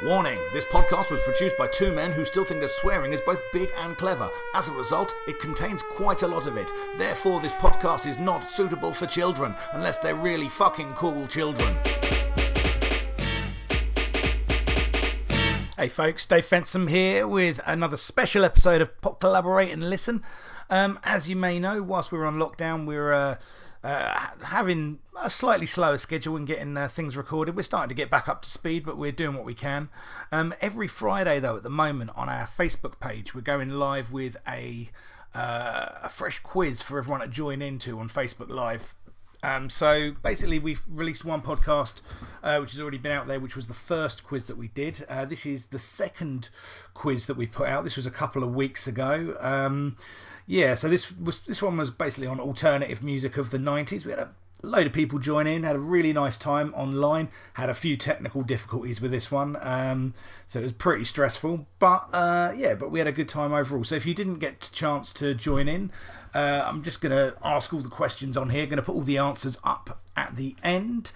Warning, this podcast was produced by two men who still think that swearing is both big and clever. As a result, it contains quite a lot of it. Therefore, this podcast is not suitable for children, unless they're really fucking cool children. Hey folks, Dave Fensom here with another special episode of Pop Collaborate and Listen. As you may know, whilst we're on lockdown, we're having a slightly slower schedule and getting things recorded. We're starting to get back up to speed, but we're doing what we can. Every Friday, though, at the moment on our Facebook page, we're going live with a fresh quiz for everyone to join into on Facebook Live. So basically, we've released one podcast which has already been out there, which was the first quiz that we did. This is the second quiz that we put out. This was a couple of weeks ago. So this one was basically on alternative music of the 90s. We had a load of people join in, had a really nice time online, had a few technical difficulties with this one, so it was pretty stressful, but we had a good time overall. So if you didn't get a chance to join in, I'm just going to ask all the questions on here, going to put all the answers up at the end.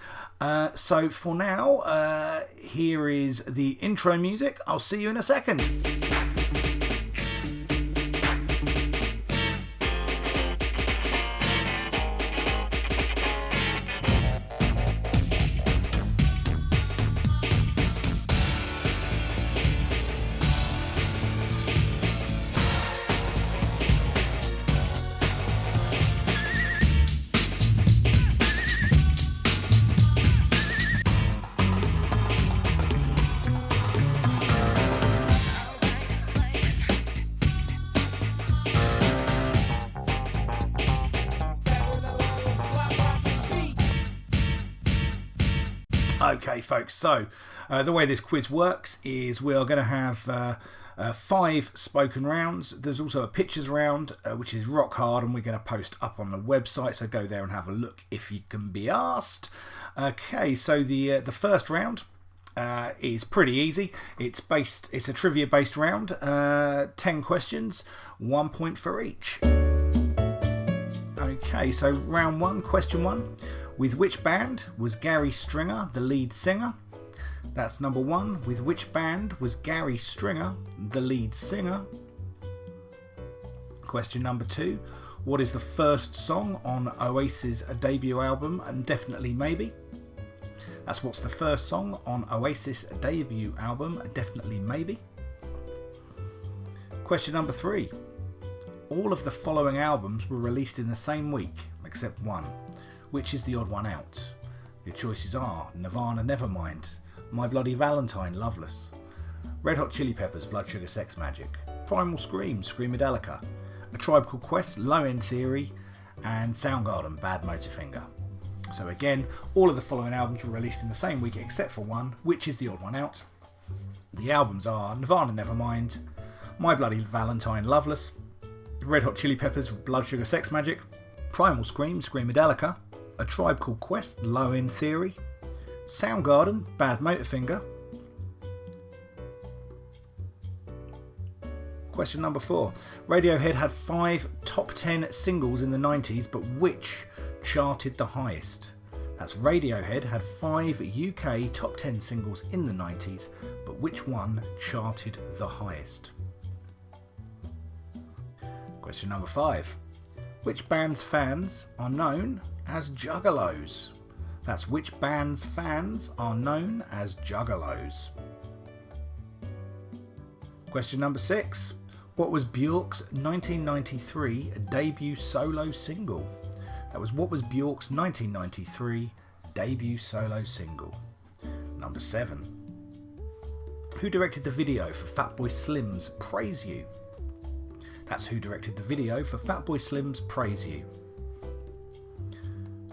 So for now, here is the intro music. I'll see you in a second. Okay, folks, so the way this quiz works is we are going to have 5 spoken rounds. There's also a pictures round, which is rock hard, and we're going to post up on the website, so go there and have a look if you can be asked. Okay, so the first round is pretty easy. It's a trivia-based round, 10 questions, 1 point for each. Okay, so round 1, question 1. With which band was Gary Stringer the lead singer? That's number 1. With which band was Gary Stringer the lead singer? Question number 2. What is the first song on Oasis' debut album, and Definitely Maybe? That's what's the first song on Oasis' debut album, Definitely Maybe. Question number 3. All of the following albums were released in the same week, except one. Which is the odd one out? Your choices are Nirvana Nevermind, My Bloody Valentine Loveless, Red Hot Chili Peppers Blood Sugar Sex Magic, Primal Scream Screamadelica, A Tribe Called Quest Low End Theory, and Soundgarden Bad Motorfinger. So again, all of the following albums were released in the same week except for one. Which is the odd one out? The albums are Nirvana Nevermind, My Bloody Valentine Loveless, Red Hot Chili Peppers Blood Sugar Sex Magic, Primal Scream Screamadelica, A Tribe Called Quest Low End Theory, Soundgarden Bad Motorfinger. Question number 4. Radiohead had 5 top 10 singles in the 90s, but which charted the highest? That's Radiohead had 5 UK top 10 singles in the 90s, but which one charted the highest? Question number 5. Which band's fans are known as Juggalos? That's which band's fans are known as Juggalos. Question number 6. What was Bjork's 1993 debut solo single? That was what was Bjork's 1993 debut solo single. Number 7. Who directed the video for Fatboy Slim's Praise You? That's who directed the video for Fatboy Slim's Praise You.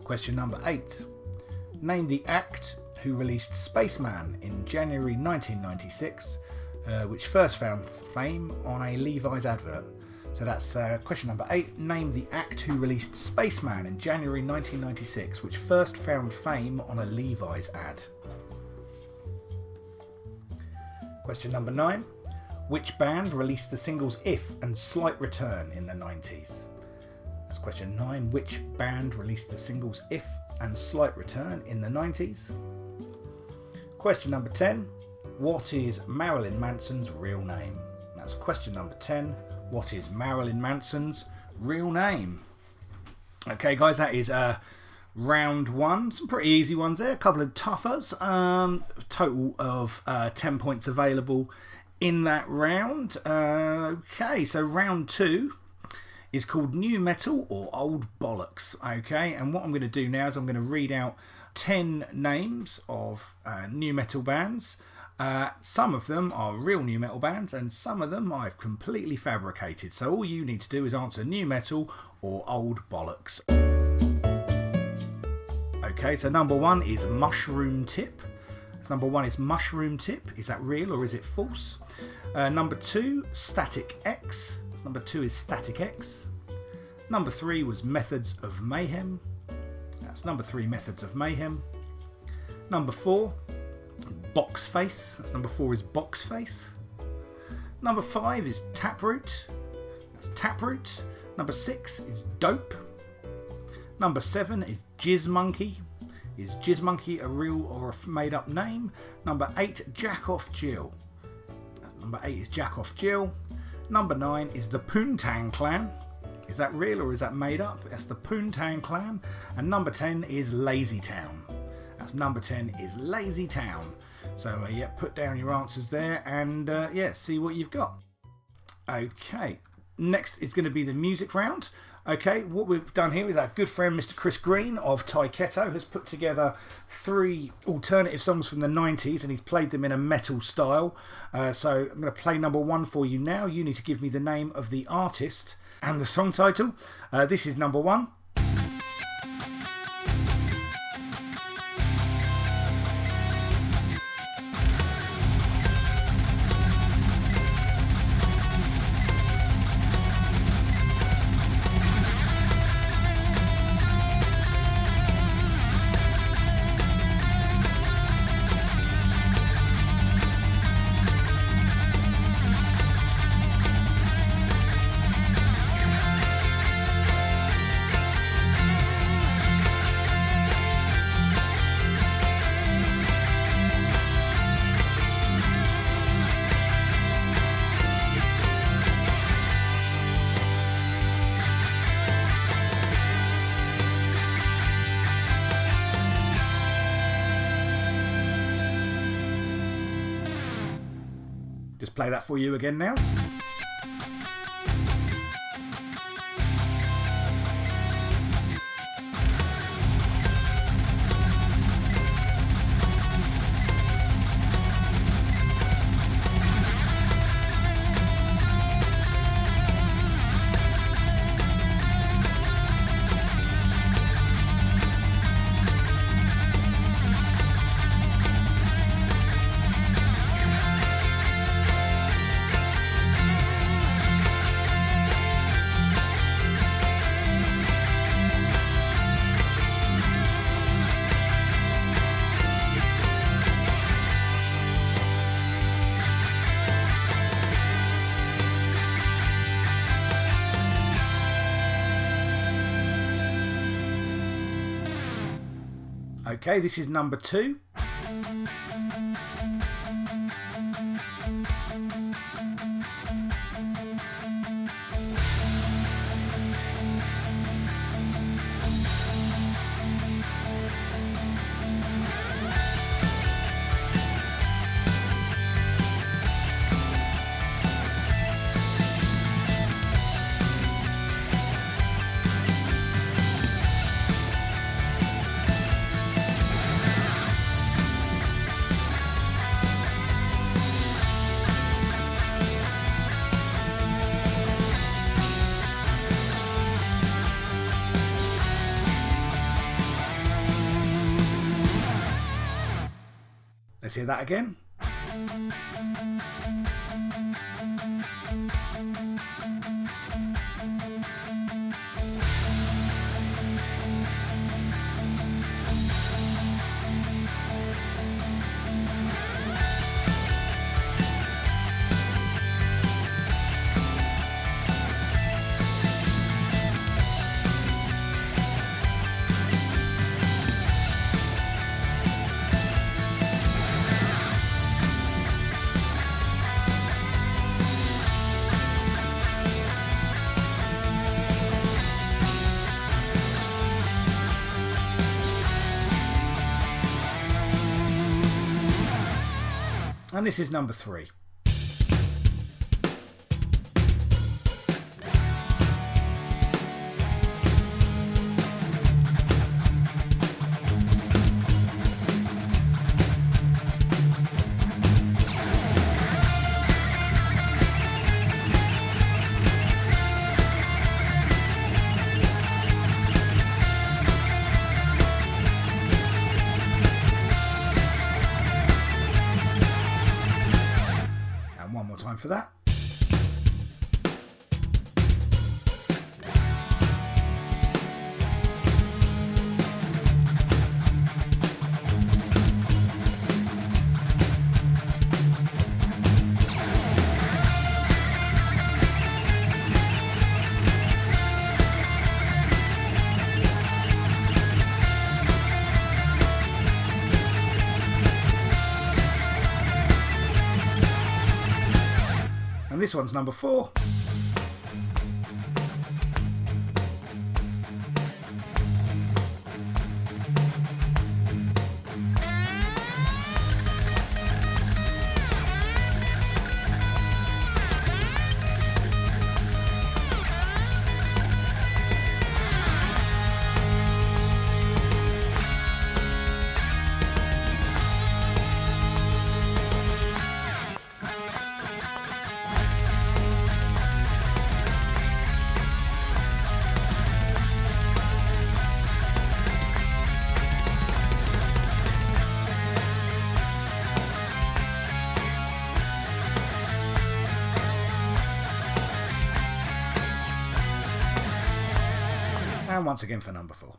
Question number 8. Name the act who released Spaceman in January 1996, which first found fame on a Levi's advert. So that's question number 8. Name the act who released Spaceman in January 1996, which first found fame on a Levi's ad. Question number 9. Which band released the singles If and Slight Return in the 90s? That's question 9. Which band released the singles If and Slight Return in the 90s? Question number 10. What is Marilyn Manson's real name? That's question number 10. What is Marilyn Manson's real name? Okay, guys, that is round 1. Some pretty easy ones there. A couple of toughers. Total of 10 points available in that round. Okay, so round 2 is called New Metal or Old Bollocks. Okay, and what I'm going to do now is I'm going to read out 10 names of new metal bands. Some of them are real new metal bands and some of them I've completely fabricated. So all you need to do is answer new metal or old bollocks. Okay, so number 1 is Mushroom Tip. So number 1 is Mushroom Tip. Is that real or is it false? Number 2, Static X. So number 2 is Static X. Number 3 was Methods of Mayhem. That's number 3, Methods of Mayhem. Number 4, Boxface. That's number 4 is Boxface. Number 5 is Taproot. That's Taproot. Number 6 is Dope. Number 7 is Jizz Monkey. Is Jizz Monkey a real or a made up name? Number 8, Jack Off Jill. Number 8 is Jack Off Jill. Number 9 is the Poontang Clan. Is that real or is that made up? That's the Poontang Clan. And number 10 is Lazy Town. That's number 10 is Lazy Town. So yeah, put down your answers there and yeah, see what you've got. Okay, next is going to be the music round. Okay, what we've done here is our good friend Mr. Chris Green of Taiketo has put together 3 alternative songs from the 90s and he's played them in a metal style. So I'm going to play number 1 for you now. You need to give me the name of the artist and the song title. This is number 1. Just play that for you again now. Okay, this is number 2. Let's hear that again. And this is number 3. One more time for that. And this one's number 4. And once again for number 4.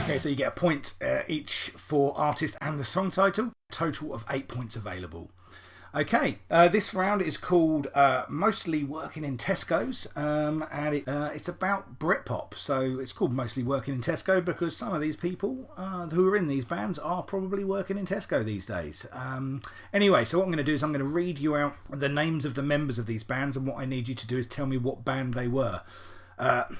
Okay, so you get a point each for artist and the song title. Total of 8 points available. Okay, this round is called Mostly Working in Tesco's, and it's about Britpop. So it's called Mostly Working in Tesco because some of these people who are in these bands are probably working in Tesco these days. Anyway, so what I'm going to do is I'm going to read you out the names of the members of these bands, and what I need you to do is tell me what band they were.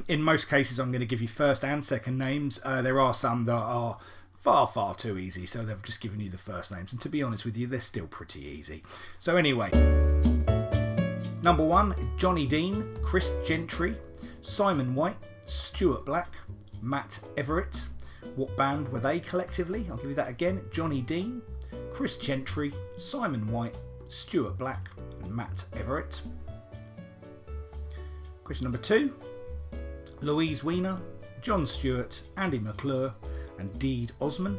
In most cases, I'm going to give you first and second names. There are some that are far too easy, so they've just given you the first names, and to be honest with you, they're still pretty easy. So anyway, number 1, Johnny Dean, Chris Gentry, Simon White, Stuart Black, Matt Everett. What band were they collectively? I'll give you that again. Johnny Dean, Chris Gentry, Simon White, Stuart Black and Matt Everett. Question number 2, Louise Weiner, John Stewart, Andy McClure and Deed Osman.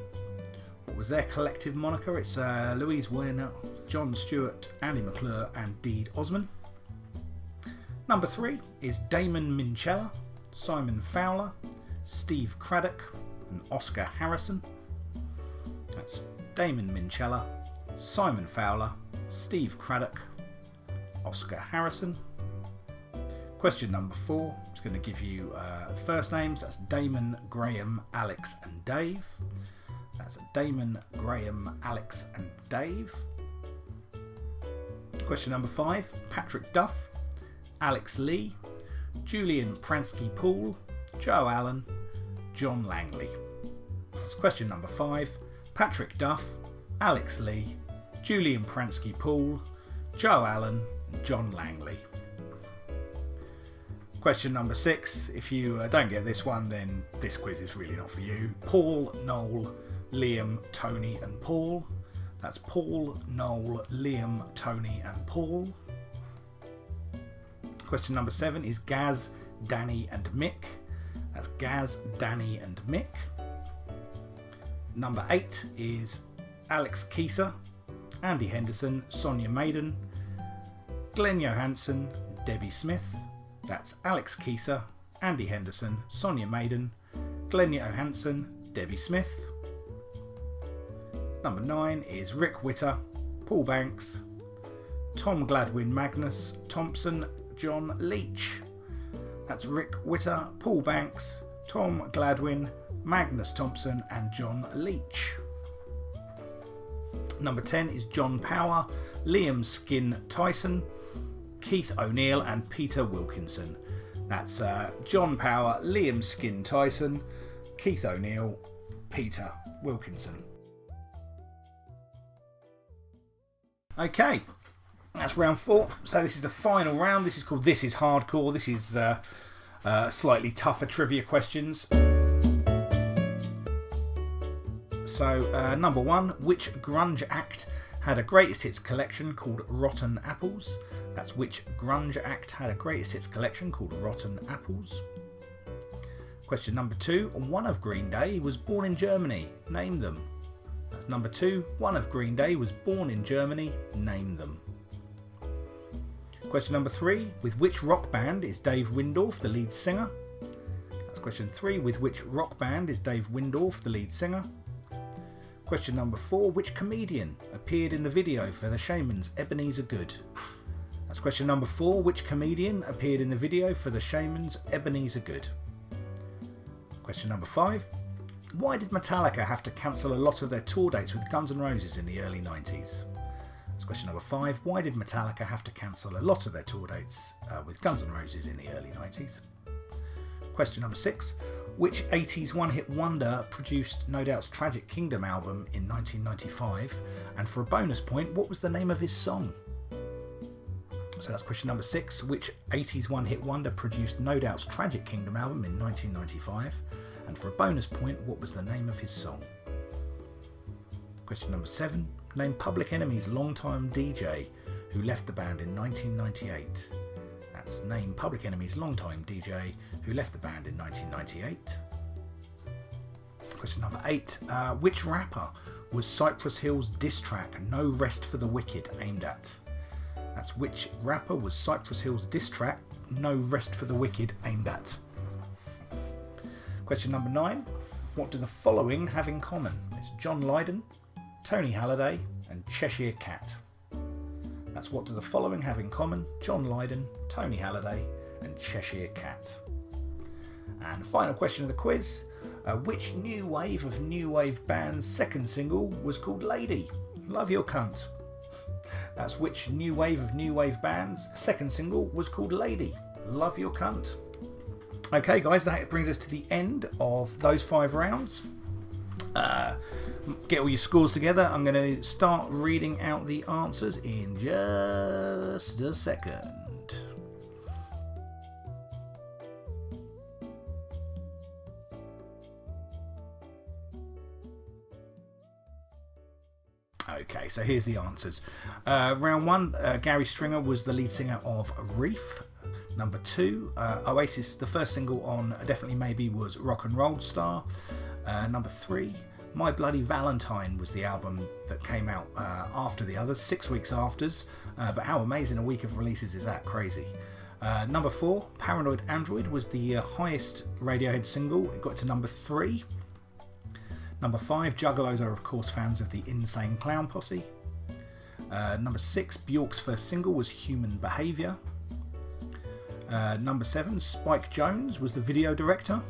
What was their collective moniker? It's Louise Weiner, John Stewart, Andy McClure and Deed Osman. Number 3 is Damon Minchella, Simon Fowler, Steve Craddock and Oscar Harrison. That's Damon Minchella, Simon Fowler, Steve Craddock, Oscar Harrison. Question number 4, I'm just going to give you first names. That's Damon, Graham, Alex and Dave. That's Damon, Graham, Alex and Dave. Question number 5, Patrick Duff, Alex Lee, Julian Pransky-Poole, Joe Allen, John Langley. That's question number 5, Patrick Duff, Alex Lee, Julian Pransky-Poole, Joe Allen and John Langley. Question number 6, if you don't get this one, then this quiz is really not for you. Paul, Noel, Liam, Tony and Paul. That's Paul, Noel, Liam, Tony and Paul. Question number 7 is Gaz, Danny and Mick. That's Gaz, Danny and Mick. Number 8 is Alex Kieser, Andy Henderson, Sonia Maiden, Glenn Johansson, Debbie Smith. That's Alex Kieser, Andy Henderson, Sonia Maiden, Glenn Johansson, Debbie Smith. Number 9 is Rick Witter, Paul Banks, Tom Gladwin, Magnus Thompson, John Leach. That's Rick Witter, Paul Banks, Tom Gladwin, Magnus Thompson and John Leach. Number 10 is John Power, Liam Skin Tyson, Keith O'Neill and Peter Wilkinson. That's John Power, Liam Skin Tyson, Keith O'Neill, Peter Wilkinson. Okay, that's round 4. So this is the final round. This is called This Is Hardcore. This is slightly tougher trivia questions. So number 1, which grunge act had a greatest hits collection called Rotten Apples? That's which grunge act had a greatest hits collection called Rotten Apples. Question number 2, one of Green Day was born in Germany. Name them. That's number 2, one of Green Day was born in Germany. Name them. Question number 3, with which rock band is Dave Windorf the lead singer? That's question 3, with which rock band is Dave Windorf the lead singer? Question number 4, which comedian appeared in the video for The Shaman's Ebenezer Good? That's question number 4, which comedian appeared in the video for The Shaman's Ebenezer Good? Question number 5, why did Metallica have to cancel a lot of their tour dates with Guns N' Roses in the early 90s? That's question number 5, why did Metallica have to cancel a lot of their tour dates with Guns N' Roses in the early 90s? Question number 6, which 80s one-hit wonder produced No Doubt's Tragic Kingdom album in 1995? And for a bonus point, what was the name of his song? So that's question number 6. Which 80s one-hit wonder produced No Doubt's Tragic Kingdom album in 1995? And for a bonus point, what was the name of his song? Question number 7. Name Public Enemy's longtime DJ who left the band in 1998. That's name Public Enemy's longtime DJ who left the band in 1998. Question number 8. Which rapper was Cypress Hill's diss track No Rest for the Wicked aimed at? That's which rapper was Cypress Hill's diss track No Rest for the Wicked aimed at? Question number 9. What do the following have in common? It's John Lydon, Tony Halliday and Cheshire Cat. That's what do the following have in common? John Lydon, Tony Halliday and Cheshire Cat. And final question of the quiz. Which new wave of new wave band's second single was called Lady? Love Your Cunt. That's which new wave of new wave band's second single was called Lady. Love Your Cunt. Okay guys, that brings us to the end of those 5 rounds. Get all your scores together. I'm going to start reading out the answers in just a second. Okay, so here's the answers. Round 1, Gary Stringer was the lead singer of Reef. Number 2, Oasis, the first single on Definitely Maybe was Rock and Roll Star. Number 3, My Bloody Valentine was the album that came out after the others, 6 weeks after. But how amazing a week of releases is that? Crazy. Number 4, Paranoid Android was the highest Radiohead single. It got to number 3. Number 5, Juggalos are of course fans of the Insane Clown Posse. Number 6, Bjork's first single was Human Behaviour. Number 7, Spike Jonze was the video director.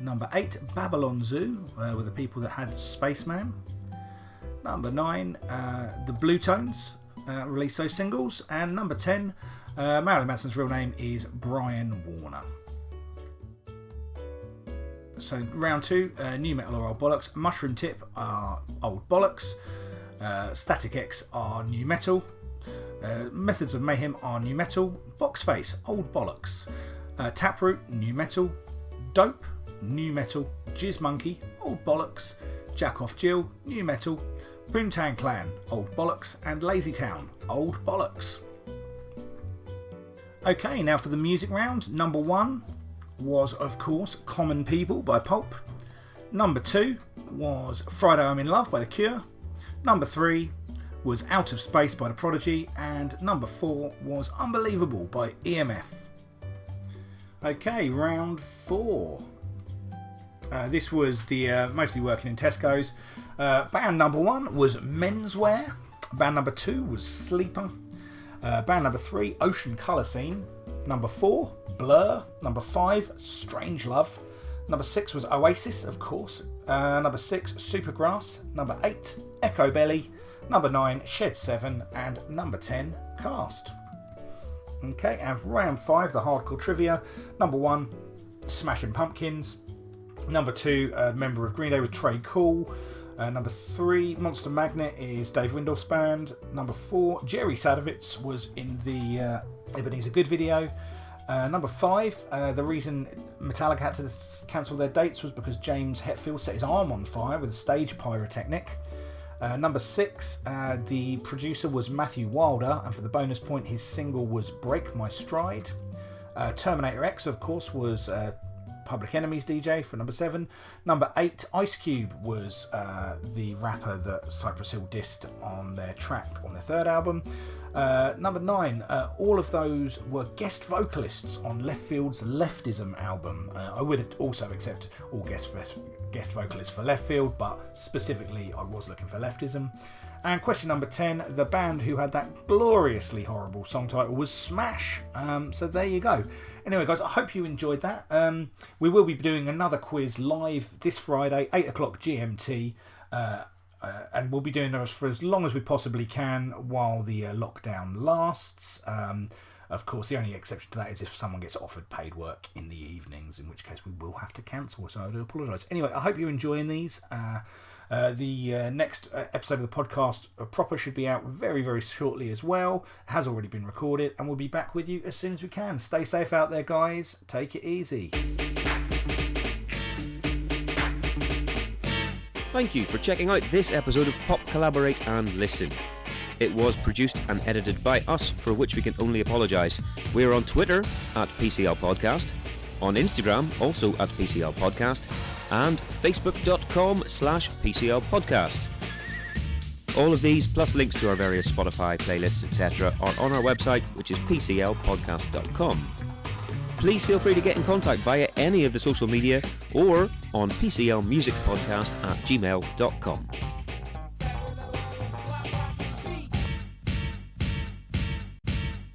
Number 8, Babylon Zoo were the people that had Spaceman. Number 9, the Blue Tones released those singles. And number 10, Marilyn Manson's real name is Brian Warner. So round 2, New Metal or Old Bollocks. Mushroom Tip are Old Bollocks. Static X are New Metal. Methods of Mayhem are New Metal. Boxface, Old Bollocks. Taproot, New Metal. Dope, New Metal. Jizz Monkey, Old Bollocks. Jack Off Jill, New Metal. Poontang Clan, Old Bollocks. And Lazy Town, Old Bollocks. Okay, now for the music round. Number 1 was, of course, Common People by Pulp. Number 2 was Friday I'm in Love by The Cure. Number 3 was Out of Space by The Prodigy. And number 4 was Unbelievable by EMF. Okay, round 4. This was the mostly working in Tesco's. Band number 1 was Menswear. Band number 2 was Sleeper. Band number 3, Ocean Colour Scene. Number 4, Blur. Number 5, Strangelove. Number 6 was Oasis, of course. Number 6, Supergrass. Number 8, Echo Belly. Number 9, Shed 7. And number 10, Cast. Okay, and for round 5, the hardcore trivia. Number 1, Smashing Pumpkins. Number 2, a member of Green Day with Trey Cool. Number 3, Monster Magnet is Dave Windorf's band. Number 4, Jerry Sadowitz was in the Ebenezer Good video. Number 5, the reason Metallica had to cancel their dates was because James Hetfield set his arm on fire with a stage pyrotechnic. Number 6, the producer was Matthew Wilder, and for the bonus point, his single was Break My Stride. Terminator X, of course, was Public Enemy's DJ for number 7. Number 8, Ice Cube was the rapper that Cypress Hill dissed on their Trap on their 3rd album. Number 9, all of those were guest vocalists on Left Field's Leftism album. I would also accept all guest vocalists for Left Field, but specifically I was looking for Leftism. And question number 10, the band who had that gloriously horrible song title was Smash. So there you go. Anyway, guys, I hope you enjoyed that. We will be doing another quiz live this Friday, 8 o'clock GMT. And we'll be doing those for as long as we possibly can while the lockdown lasts. Of course, the only exception to that is if someone gets offered paid work in the evenings, in which case we will have to cancel, so I do apologise. Anyway, I hope you're enjoying these. The next episode of the podcast proper should be out very, very shortly as well. It has already been recorded, and we'll be back with you as soon as we can. Stay safe out there, guys. Take it easy. Thank you for checking out this episode of Pop Collaborate and Listen. It was produced and edited by us, for which we can only apologise. We are on Twitter at PCL Podcast, on Instagram also at PCL Podcast, and facebook.com/PCL Podcast. All of these, plus links to our various Spotify playlists, etc., are on our website, which is pclpodcast.com. Please feel free to get in contact via any of the social media or on pclmusicpodcast@gmail.com.